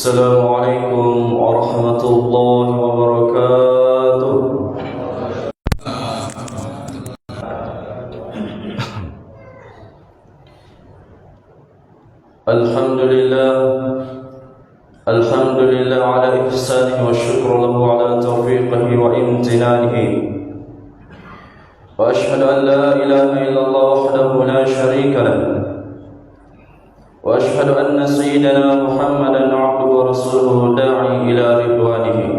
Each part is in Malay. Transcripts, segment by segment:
Assalamualaikum warahmatullahi wabarakatuh. Alhamdulillah ala ihsanihi wa syukru lahu ala taufiqihi wa imtinanihi. Wa ashhadu an la ilaha illallah wahdahu la syarika lah. Wa ashhadu anna sayyidina Muhammadan abduhu wa rasuluhu da'i ila ridwanihi.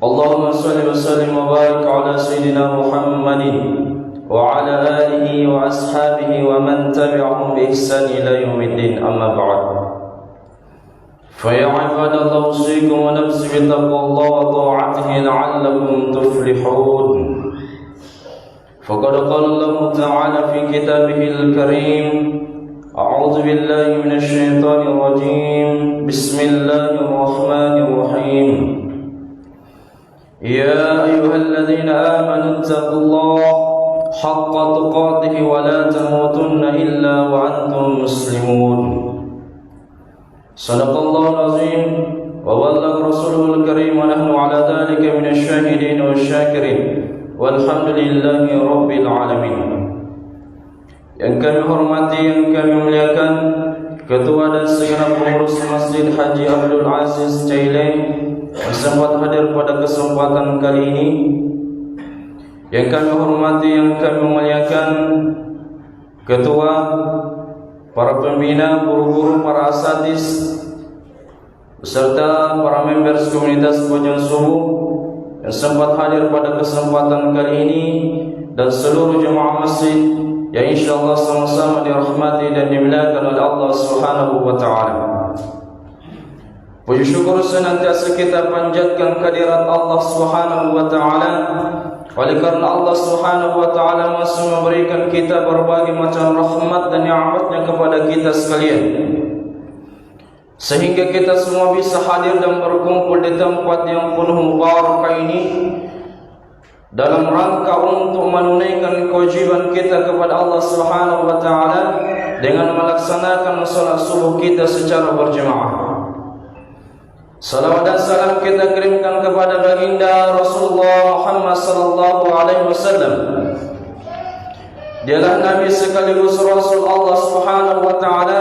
Allahumma salli wa sallim wa barik ala sayyidina Muhammadin wa ala alihi wa ashabihi wa man tabi'ahum bi ihsan ila yaumiddin, amma ba'd. Fa ya ibadallah, usikum wa nafsi bi taqwallahi wa ta'atihi la'allakum tuflihun. Faqad qala Allah ta'ala fi kitabihil karim: أعوذ بالله من الشيطان الرجيم بسم الله الرحمن الرحيم يا أيها الذين آمنوا اتقوا الله حق تقاته ولا تموتن إلا وأنتم مسلمون. صدق الله العظيم وبلغ رسوله الكريم ونحن على ذلك من الشاهدين والشاكرين والحمد لله رب العالمين. Yang kami hormati, yang kami muliakan Ketua dan segenap pengurus Masjid Haji Abdul Aziz Caileng yang sempat hadir pada kesempatan kali ini. Yang kami hormati, yang kami muliakan Ketua, para pembina, guru-guru, para asatidz, beserta para members komunitas Bojong Subuh yang sempat hadir pada kesempatan kali ini, dan seluruh jemaah masjid yang insyaallah sama-sama dirahmati dan dimuliakan oleh Allah Subhanahu wa taala. Puji syukur senantiasa kita panjatkan kehadirat Allah Subhanahu wa taala, oleh karena Allah Subhanahu wa taala masih memberikan kita berbagai macam rahmat dan nikmat-Nya kepada kita sekalian, sehingga kita semua bisa hadir dan berkumpul di tempat yang penuh barakah ini dalam rangka untuk menunaikan kewajiban kita kepada Allah Subhanahu wa taala dengan melaksanakan salat subuh kita secara berjemaah. Salawat dan salam kita kirimkan kepada baginda Rasulullah Muhammad sallallahu alaihi wasallam. Dialah nabi sekaligus rasul Allah Subhanahu wa taala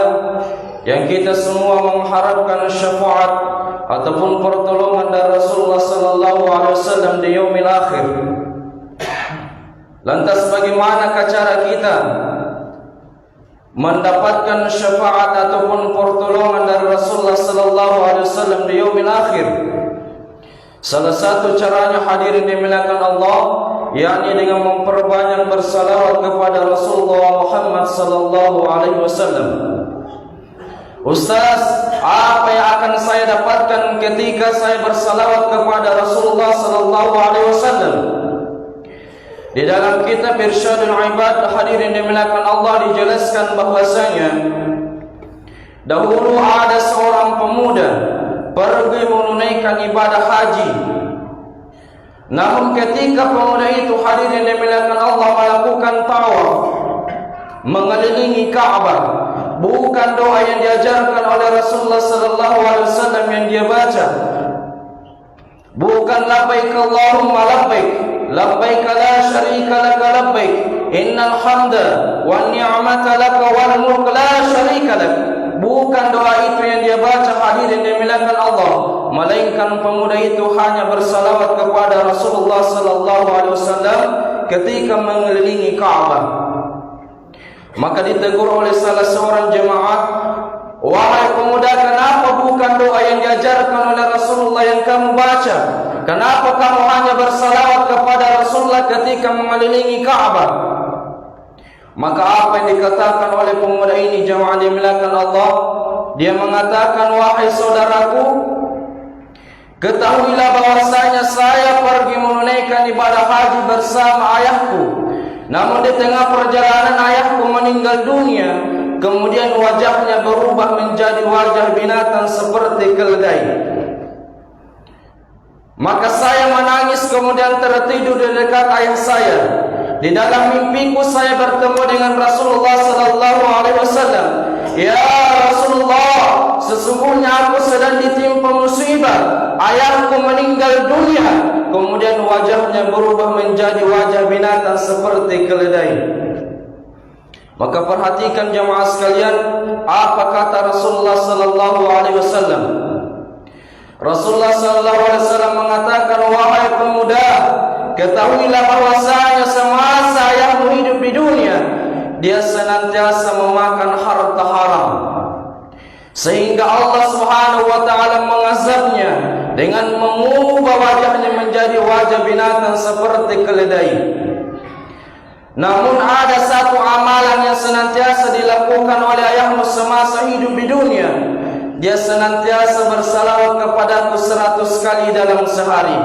yang kita semua mengharapkan syafaat ataupun pertolongan dari Rasulullah sallallahu alaihi wasallam di yaumil akhir. Lantas bagaimana cara kita mendapatkan syafaat ataupun pertolongan dari Rasulullah sallallahu alaihi wasallam di yaumil akhir? Salah satu caranya hadirin dimuliakan Allah, yakni dengan memperbanyak bersalawat kepada Rasulullah Muhammad sallallahu alaihi wasallam. Ustaz, apa yang akan saya dapatkan ketika saya bersalawat kepada Rasulullah sallallahu alaihi wasallam? Di dalam kitab Irsyadul Ibad, hadirin dimuliakan Allah, dijelaskan bahwasanya dahulu ada seorang pemuda pergi menunaikan ibadah haji. Namun ketika pemuda itu, hadirin dimuliakan Allah, melakukan tawaf mengelilingi Ka'bah, bukan doa yang diajarkan oleh Rasulullah sallallahu alaihi wasallam yang dia baca, bukan labbaik Allahumma labbaik, labbaik la syarika laka labbaik, innal hamda wan ni'mata laka wal mulk la syarika lak. Bukan doa itu yang dia baca, hadirin dimuliakan Allah, melainkan pemuda itu hanya bersalawat kepada Rasulullah sallallahu alaihi wasallam ketika mengelilingi Ka'bah. Maka ditegur oleh salah seorang jemaah, "Wahai pemuda, kenapa bukan doa yang diajarkan oleh Rasulullah yang kamu baca? Kenapa kamu hanya bersalawat kepada Rasulullah ketika mengelilingi Ka'bah?" Maka apa yang dikatakan oleh pemuda ini, jemaah dimuliakan Allah? Dia mengatakan, "Wahai saudaraku, ketahuilah bahwasanya saya pergi menunaikan ibadah haji bersama ayahku. Namun di tengah perjalanan ayahku meninggal dunia, kemudian wajahnya berubah menjadi wajah binatang seperti keledai. Maka saya menangis kemudian tertidur di dekat ayah saya. Di dalam mimpiku saya bertemu dengan Rasulullah sallallahu alaihi wasallam. Ya Rasulullah, sesungguhnya aku ayahku meninggal dunia, kemudian wajahnya berubah menjadi wajah binatang seperti keledai. Maka perhatikan jemaah sekalian, apa kata Rasulullah sallallahu alaihi wasallam. Rasulullah sallallahu alaihi wasallam mengatakan, wahai pemuda, ketahuilah bahwasanya semasa ayahmu hidup di dunia, dia senantiasa memakan harta haram, sehingga Allah Subhanahu wa taala mengazabnya dengan mengubah wajahnya menjadi wajah binatang seperti keledai. Namun ada satu amalan yang senantiasa dilakukan oleh ayahmu semasa hidup di dunia. Dia senantiasa bersalawat kepadaku 100 kali dalam sehari.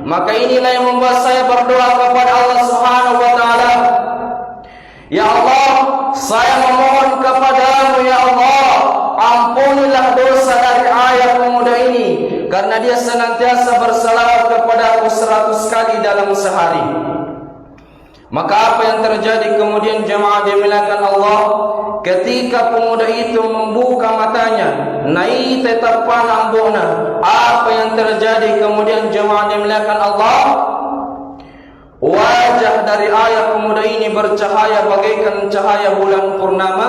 Maka inilah yang membuat saya berdoa kepada Allah Subhanahu wa taala. Ya Allah, saya memohon kepadamu ya Allah, ampunilah dosa dari ayah pemuda ini, karena dia senantiasa bersalawat kepadaku 100 kali dalam sehari. Maka apa yang terjadi kemudian jemaah dimuliakan Allah? Ketika pemuda itu membuka matanya, nai tetap panambona. Apa yang terjadi kemudian jemaah dimuliakan Allah? Wajah dari ayah pemuda ini bercahaya bagaikan cahaya bulan purnama.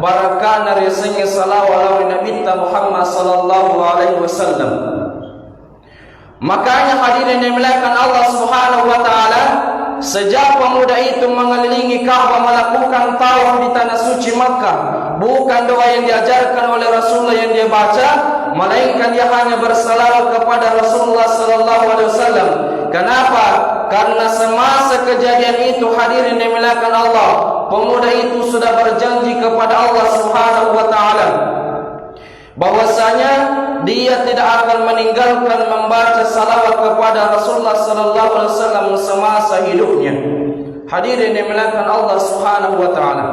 Barakana risanya salawat Nabi Muhammad sallallahu alaihi wasallam. Makanya hadirin dimuliakan Allah Subhanahu wa taala, sejak pemuda itu mengelilingi Ka'bah melakukan tawaf di tanah suci Makkah, bukan doa yang diajarkan oleh Rasulullah yang dia baca, melainkan dia hanya bersalawat kepada Rasulullah sallallahu alaihi wasallam. Kenapa? Karena semasa kejadian itu hadirin dimuliakan Allah, pemuda itu sudah berjanji kepada Allah Subhanahu wa taala bahwasanya dia tidak akan meninggalkan membaca salawat kepada Rasulullah sallallahu alaihi wasallam semasa hidupnya. Hadirin dimuliakan Allah Subhanahu wa taala.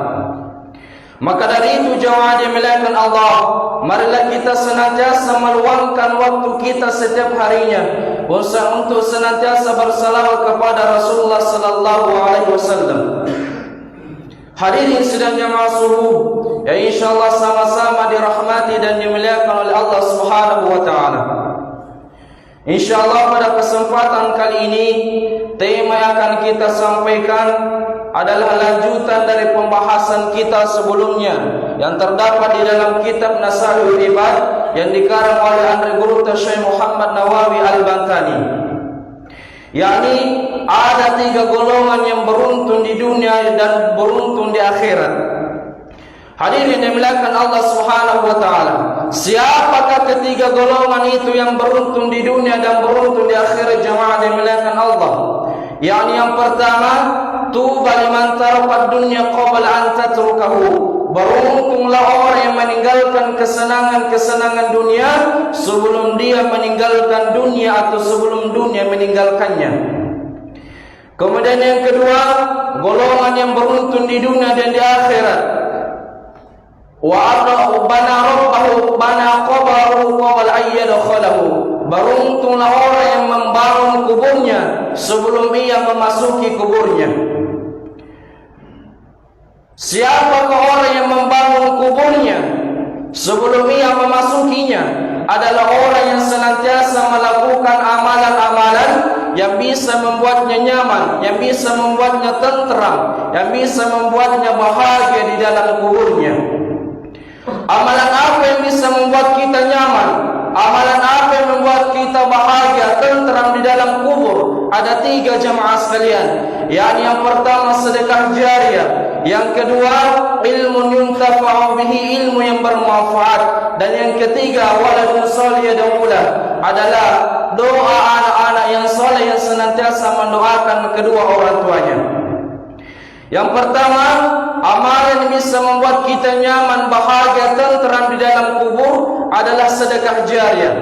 Maka dari itu jemaah dimuliakan Allah, marilah kita senantiasa meluangkan waktu kita setiap harinya untuk senantiasa bersalawat kepada Rasulullah sallallahu alaihi wasallam. Hadirin sedang jemaah subuh yang insyaallah sama-sama dirahmati dan dimuliakan oleh Allah Subhanahu wa taala. Insyaallah pada kesempatan kali ini tema yang akan kita sampaikan adalah lanjutan dari pembahasan kita sebelumnya yang terdapat di dalam kitab Nasaihul Ibad yang dikarang oleh Andre Guru Syekh Muhammad Nawawi Al-Bantani. yakni ada 3 golongan yang beruntun di dunia dan beruntun di akhirat. Hadirin yang dimuliakan Allah Subhanahu wa taala. Siapakah ketiga golongan itu yang beruntun di dunia dan beruntun di akhirat jemaah yang dimuliakan Allah? Yakni yang pertama, tuba liman taraka dunya qabla an tatrukahu. Beruntunglah orang yang meninggalkan kesenangan-kesenangan dunia sebelum dia meninggalkan dunia atau sebelum dunia meninggalkannya. Kemudian yang kedua, golongan yang beruntun di dunia dan di akhirat. Wa bana rabbahu bana qabaru qabla ayyadkhalahu. Beruntunglah orang yang membangun kuburnya sebelum ia memasuki kuburnya. Siapakah orang yang membangun kuburnya sebelum ia memasukinya? Adalah orang yang senantiasa melakukan amalan-amalan yang bisa membuatnya nyaman, yang bisa membuatnya tenteram, yang bisa membuatnya bahagia di dalam kuburnya. Amalan apa yang bisa membuat kita nyaman? Amalan apa yang membuat kita bahagia, tenteram di dalam kubur? Ada 3 jemaah sekalian. Yang pertama sedekah jariah, yang kedua ilmu yuntafa'u bihi, ilmu yang bermanfaat, dan yang ketiga waladun shalih yad'ulah, adalah doa anak-anak yang saleh yang senantiasa mendoakan kedua orang tuanya. Yang pertama, amalan yang bisa membuat kita nyaman, bahagia, tenteram di dalam kubur adalah sedekah jariah.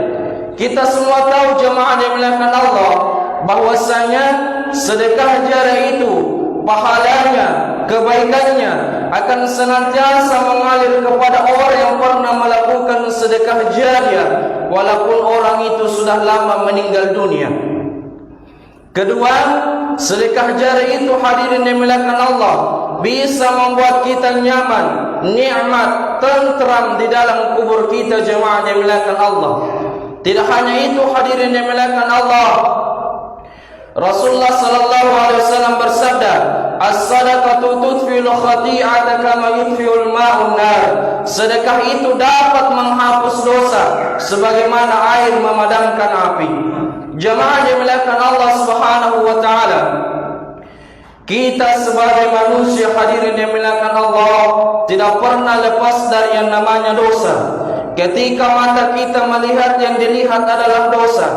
Kita semua tahu jemaah yang dimuliakan Allah bahwasanya sedekah jariah itu pahalanya, kebaikannya akan senantiasa mengalir kepada orang yang pernah melakukan sedekah jariah walaupun orang itu sudah lama meninggal dunia. Kedua, sedekah jariah itu hadirin yang dimuliakan Allah bisa membuat kita nyaman, nikmat, tenteram di dalam kubur kita jemaah yang dimuliakan Allah. Tidak hanya itu hadirin yang dimuliakan Allah, Rasulullah sallallahu alaihi wasallam bersabda, "As-sadaqatu tudfi'ul khati'ata kama yudfi'ul ma'un nar." Sedekah itu dapat menghapus dosa sebagaimana air memadamkan api. Jemaah yang dimuliakan Allah Subhanahu wa taala, kita sebagai manusia hadirin yang dimuliakan Allah tidak pernah lepas dari yang namanya dosa. Ketika mata kita melihat, yang dilihat adalah dosa.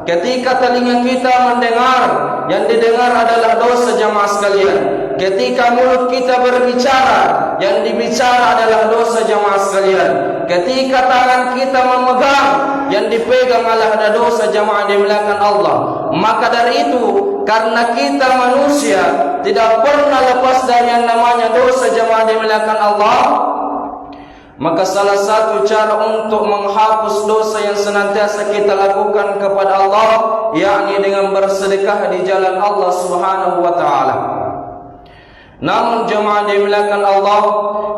Ketika telinga kita mendengar, yang didengar adalah dosa jamaah sekalian. Ketika mulut kita berbicara, yang dibicara adalah dosa jamaah sekalian. Ketika tangan kita memegang, yang dipegang adalah dosa jamaah dimuliakan Allah. Maka dari itu, karena kita manusia tidak pernah lepas dari yang namanya dosa jamaah dimuliakan Allah, maka salah satu cara untuk menghapus dosa yang senantiasa kita lakukan kepada Allah, yakni dengan bersedekah di jalan Allah Subhanahu wa taala. Namun jemaah dimuliakan Allah,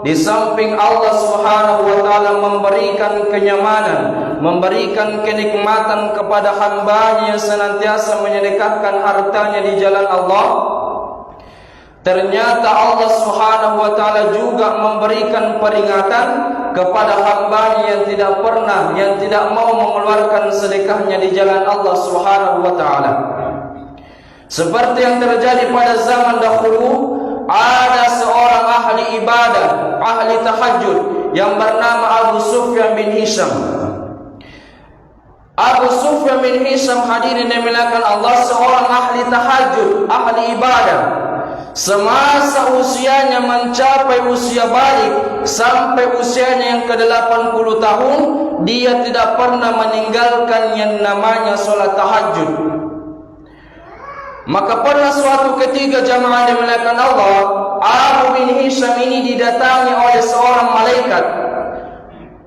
di samping Allah Subhanahu wa taala memberikan kenyamanan, memberikan kenikmatan kepada hamba-Nya yang senantiasa menyedekahkan hartanya di jalan Allah, ternyata Allah Subhanahu wa taala juga memberikan peringatan kepada hamba-Nya yang tidak pernah, yang tidak mau mengeluarkan sedekahnya di jalan Allah Subhanahu wa taala. Seperti yang terjadi pada zaman dahulu, ada seorang ahli ibadah, ahli tahajud yang bernama Abu Sufyan bin Hisham. Abu Sufyan bin Hisham hadirin yang dimuliakan Allah, seorang ahli tahajud, ahli ibadah. Semasa usianya mencapai usia balik sampai usianya yang ke-80 tahun, dia tidak pernah meninggalkan yang namanya solat tahajud. Maka pernah suatu ketika jamaah dimuliakan Allah, Abu bin Hisham ini didatangi oleh seorang malaikat.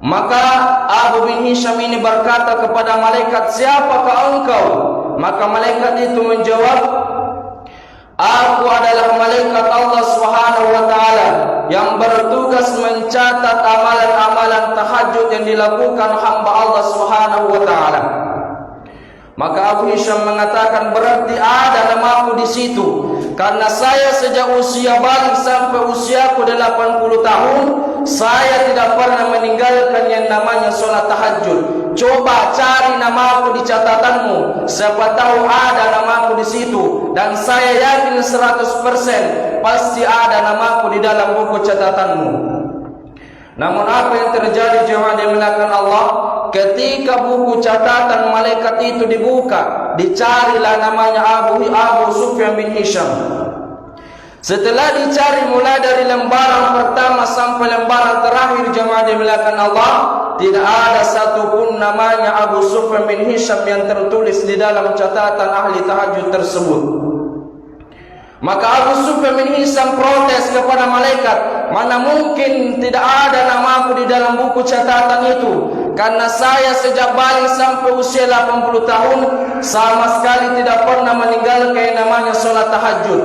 Maka Abu bin Hisham ini berkata kepada malaikat, "Siapakah engkau?" Maka malaikat itu menjawab, "Aku adalah malaikat Allah Subhanahu wa taala yang bertugas mencatat amalan-amalan tahajud yang dilakukan hamba Allah Subhanahu wa taala." Maka Abu Hisham mengatakan, "Berarti ada namaku di situ, karena saya sejak usia balik sampai usiaku 80 tahun, saya tidak pernah meninggalkan yang namanya solat tahajud. Coba cari namaku di catatanmu, siapa tahu ada namaku di situ, dan saya yakin 100% pasti ada namaku di dalam buku catatanmu." Namun apa yang terjadi jemaah dimuliakan Allah? Ketika buku catatan malaikat itu dibuka, dicarilah namanya Abu Sufyan bin Hisham. Setelah dicari mulai dari lembaran pertama sampai lembaran terakhir jemaah dimuliakan Allah, tidak ada satupun namanya Abu Sufyan bin Hisham yang tertulis di dalam catatan ahli tahajud tersebut. Maka Abu Sufyan bin Hisham protes kepada malaikat, "Mana mungkin tidak ada namaku di dalam buku catatan itu, karena saya sejak balik sampai usia 80 tahun sama sekali tidak pernah meninggalkan yang namanya solat tahajud."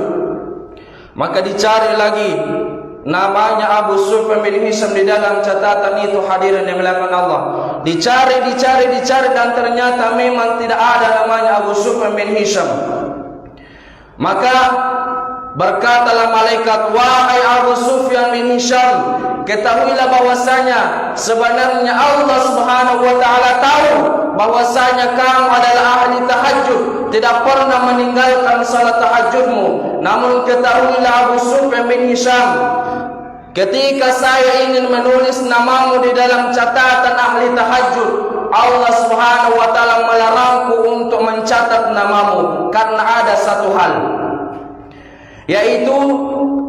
Maka dicari lagi namanya Abu Sufyan bin Hisham di dalam catatan itu hadirin yang dimuliakan Allah. Dicari dan ternyata memang tidak ada namanya Abu Sufyan bin Hisham. Maka berkatalah malaikat, "Wahai Abu Sufyan bin Hisham, ketahuilah bahwasanya sebenarnya Allah Subhanahu wa taala tahu bahwasanya kamu adalah ahli tahajud, tidak pernah meninggalkan salat tahajudmu. Namun ketahuilah Abu Sufyan bin Hisham, ketika saya ingin menulis namamu di dalam catatan ahli tahajud, Allah Subhanahu wa taala melarangku untuk mencatat namamu karena ada satu hal, yaitu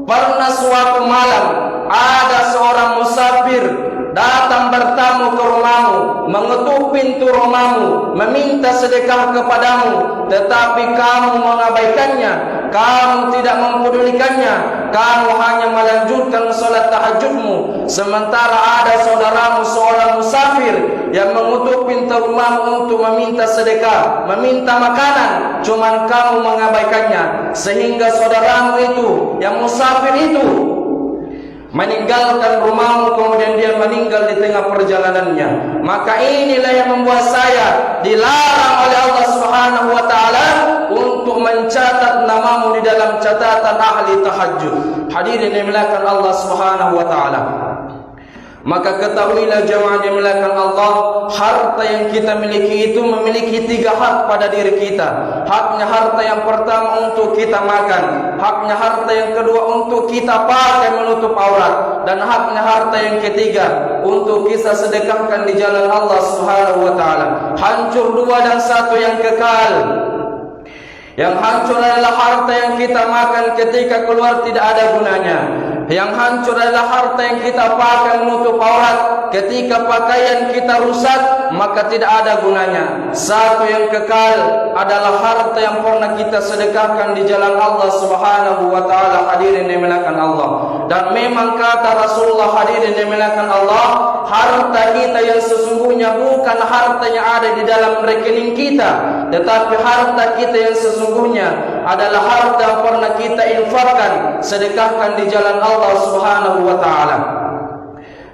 pernah suatu malam ada seorang musafir datang bertamu ke rumahmu, mengetuk pintu rumahmu, meminta sedekah kepadamu, tetapi kamu mengabaikannya, kamu tidak mempedulikannya, kamu hanya melanjutkan salat tahajudmu. Sementara ada saudaramu seorang musafir yang mengetuk pintu rumahmu untuk meminta sedekah, meminta makanan, cuman kamu mengabaikannya, sehingga saudaramu itu yang musafir itu meninggalkan rumahmu, kemudian dia meninggal di tengah perjalanannya, maka inilah yang membuat saya dilarang oleh Allah Subhanahu wa taala untuk mencatat namamu di dalam catatan ahli tahajud. Hadirin yang dimuliakan Allah Subhanahu wa taala, maka ketahuilah jemaah yang dimuliakan Allah, harta yang kita miliki itu memiliki 3 hak pada diri kita. Haknya harta yang pertama untuk kita makan, haknya harta yang kedua untuk kita pakai menutup aurat, dan haknya harta yang ketiga untuk kita sedekahkan di jalan Allah Subhanahu wa taala. Hancur 2 dan 1 yang kekal. Yang hancur adalah harta yang kita makan, ketika keluar tidak ada gunanya. Yang hancur adalah harta yang kita pakai menutup aurat, ketika pakaian kita rusak maka tidak ada gunanya. Satu yang kekal adalah harta yang pernah kita sedekahkan di jalan Allah Subhanahu wa taala. Hadirin yang dimuliakan Allah, dan memang kata Rasulullah, hadirin yang dimuliakan Allah, harta kita yang sesungguhnya bukan harta yang ada di dalam rekening kita, tetapi harta kita yang sesungguhnya adalah harta yang pernah kita infakkan, sedekahkan di jalan Allah Subhanahu wa taala.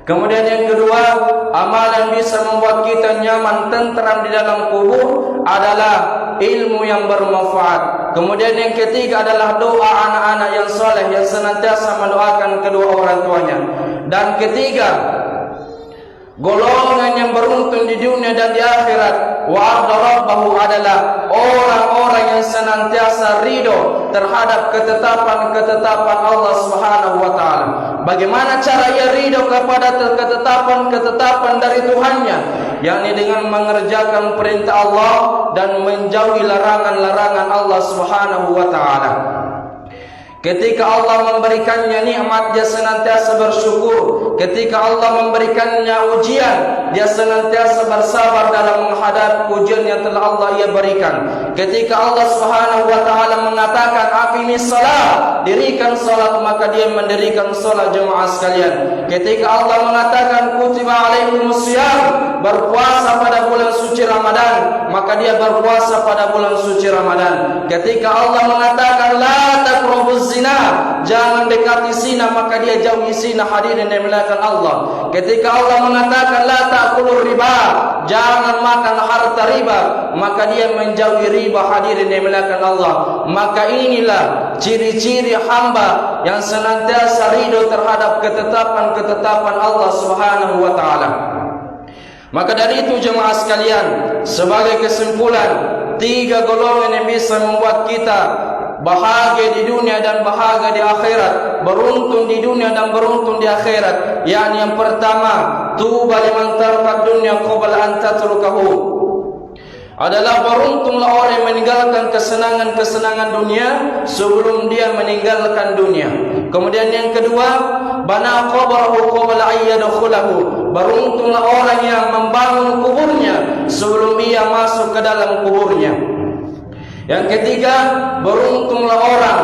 Kemudian yang kedua, amalan bisa membuat kita nyaman, tentram di dalam kubur adalah ilmu yang bermanfaat. Kemudian yang ketiga adalah doa anak-anak yang soleh yang senantiasa mendoakan kedua orang tuanya. Dan ketiga, golongan yang beruntung di dunia dan di akhirat, wa rabbahu adalah orang-orang yang senantiasa ridho terhadap ketetapan-ketetapan Allah Subhanahu wa taala. Bagaimana cara ia ridho kepada ketetapan-ketetapan dari Tuhannya? Yakni dengan mengerjakan perintah Allah dan menjauhi larangan-larangan Allah Subhanahu wa taala. Ketika Allah memberikannya nikmat, dia senantiasa bersyukur. Ketika Allah memberikannya ujian, dia senantiasa bersabar dalam menghadapi ujian yang telah Allah ia berikan. Ketika Allah Subhanahu wa taala mengatakan aqimis shalah, dirikan salat, maka dia mendirikan salat jemaah sekalian. Ketika Allah mengatakan kutiba alaikumus shiyam, berpuasa pada bulan suci Ramadan, maka dia berpuasa pada bulan suci Ramadan. Ketika Allah mengatakan la taqrabuz zina, jangan dekati zina, maka dia jauhi zina. Hadirin yang dimuliakan Allah. Ketika Allah mengatakan la ta'kulur riba, jangan makan harta riba, maka dia menjauhi riba. Hadirin yang dimuliakan Allah. Maka inilah ciri-ciri hamba yang senantiasa ridho terhadap ketetapan-ketetapan Allah Subhanahu wa taala. Maka dari itu jemaah sekalian, sebagai kesimpulan, 3 golongan yang bisa membuat kita bahagia di dunia dan bahagia di akhirat, beruntung di dunia dan beruntung di akhirat. Yakni yang pertama, tuba liman taraka dunya qabla an tatrukahu, adalah beruntunglah orang yang meninggalkan kesenangan-kesenangan dunia sebelum dia meninggalkan dunia. Kemudian yang kedua, bana qabrahu qabla ayyadkhulahu, beruntunglah orang yang membangun kuburnya sebelum ia masuk ke dalam kuburnya. Yang ketiga, beruntunglah orang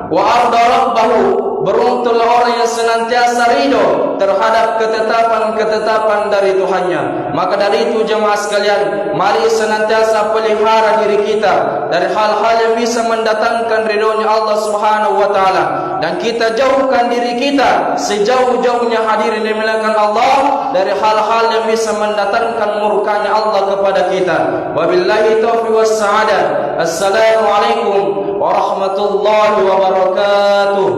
wa arda rabbahu, beruntunglah orang yang senantiasa ridho terhadap ketetapan-ketetapan dari Tuhannya. Maka dari itu jemaah sekalian, mari senantiasa pelihara diri kita dari hal-hal yang bisa mendatangkan ridhonya Allah Subhanahu wa taala, dan kita jauhkan diri kita sejauh-jauhnya, hadirin yang dimuliakan Allah, dari hal-hal yang bisa mendatangkan murkanya Allah kepada kita. Wabillahi taufiq was sa'adah. Assalamualaikum warahmatullahi wabarakatuh.